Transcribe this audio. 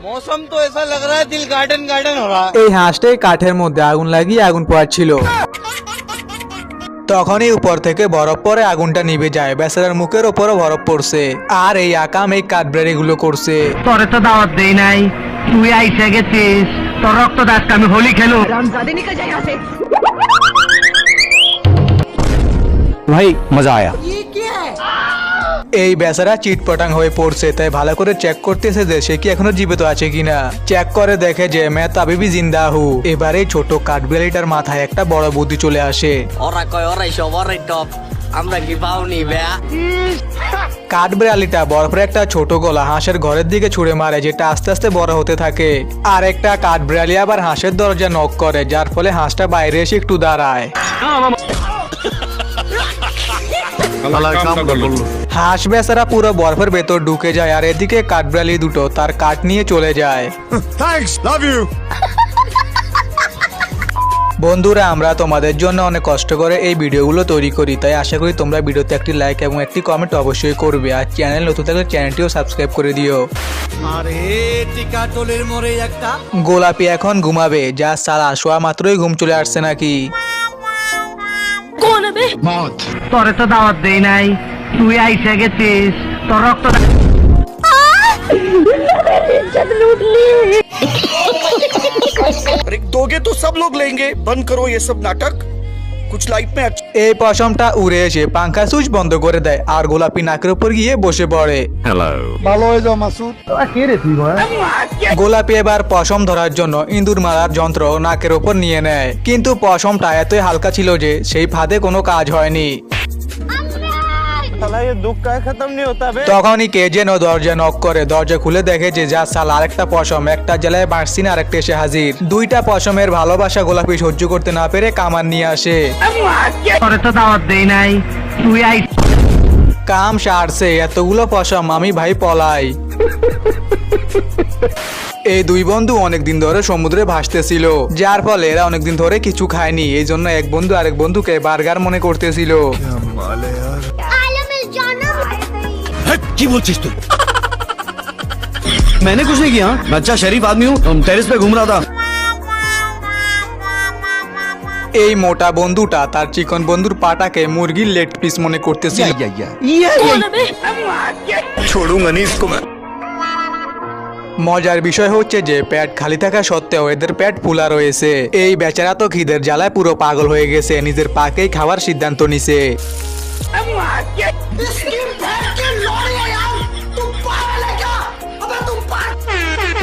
मौसम तो ऐसा लग रहा है दिल गार्डन गार्डन हो रहा है। এই হাঁসটাই কাঠের মধ্যে আগুন লাগিয়ে আগুন পোহাচ্ছিল। তখনই উপর থেকে বরফ পরে আগুনটা নিভে যায়। বেচারার মুখের ওপরও বরফ পড়ছে। আর এই আকাম এই কাঠবেড়ি গুলো করছে। তোরে তো দাওয়াত দেই নাই, তুই আইসা গেছিস, তোর রক্ত দাস আমি হোলি খেলো। भाई मजा आया। এই বেচারা চিটপটাং হয়ে পড়ছে, তাই ভালো করে চেক করতেছে যে সে কি এখনো জীবিত আছে কিনা। চেক করে দেখে যে मैं तो अभी भी जिंदा हूँ। এবারে ছোট কাঠবেড়িটার মাথায় একটা বড় বুদ্ধি চলে আসে। ওরা কয় ওরাই সব ওরাই টপ, আমরা কি পাওনি বেয়া? কাঠবেড়ালিটা বরফের একটা ছোট গলা হাঁসের ঘরের দিকে ছুঁড়ে মারে, যেটা আস্তে আস্তে বড় হতে থাকে। আর একটা কাঠবেড়ালি আবার হাঁসের দরজা নক করে, যার ফলে হাঁসটা বাইরে এসে একটু দাঁড়ায়। হাঁস বেচারা পুরো বরফের ভেতর ঢুকে যায়, আর এদিকে কাঠবেড়ালি দুটো তার কাঠ নিয়ে চলে যায়। বন্ধুরা, আমরা তোমাদের জন্য অনেক কষ্ট করে এই ভিডিওগুলো তৈরি করি, তাই আশা করি তোমরা ভিডিওতে একটি লাইক এবং একটি কমেন্ট অবশ্যই করবে। আর চ্যানেল নতুন থাকলে চ্যানেলটিও সাবস্ক্রাইব করে দিও। আরে টিকা টোলের মোড়ে একটা গোলাপি এখন ঘুমাবে। যা সালা, শোয়া মাত্রই ঘুম চলে আসছে নাকি? তোরে তো দাওয়াত দেই নাই, তুই আইসা গেছিস, তোর রক্ত अरे दोगे तो सब लोग लेंगे, बंद करो ये सब नाटक, कुछ लाइफ में अच्छा। এই পশমটা উড়ে এসে পাঙ্খা সুইচ বন্ধ করে দেয়, আর গোলাপি নাকের উপর গিয়ে বসে পড়ে। গোলাপি এবার পশম ধরার জন্য ইঁদুর মারার যন্ত্র নাকের উপর নিয়ে নেয়, কিন্তু পশমটা এতই হালকা ছিল যে সেই ফাঁদে কোনো কাজ হয়নি। তখনই কে যেন দরজা নক করে। দরজা খুলে দেখে যে যা সাল, আরেকটা পশম, একটা জেলায় বাঁশছিন আরেকটা এসে হাজির। দুইটা পশমের ভালোবাসা গোলাপি সহ্য করতে না পেরে কামান নিয়ে আসে। তোরে তো দাওয়াত দেই নাই, তুই আইস। কাম সারছে, এতগুলো পশম আমি ভাই পলাই। এই দুই বন্ধু অনেকদিন ধরে সমুদ্রে ভাসতেছিল, যার ফলে এরা অনেকদিন ধরে কিছু খায়নি। এই জন্য এক বন্ধু আরেক বন্ধুকে বার্গার মনে করতেছিল। की बोलছিস তুই? मैंने कुछ नहीं किया, मैं अच्छा शरीफ आदमी हूँ, टेरेस पे घूम रहा था। এই মোটা বন্ধুটা তার চিকন বন্ধুর পাটাকে মুরগির লেগ পিস মনে করতেছিল। छोड़ूंगा नहीं इसको मैं। মজার বিষয় হচ্ছে যে পেট খালি থাকা সত্ত্বেও এদের পেট ফুলা রয়েছে। এই বেচারা তো খিদের জ্বালায় পুরো পাগল হয়ে গেছে, নিজের পাকেই খাওয়ার সিদ্ধান্ত নিছে।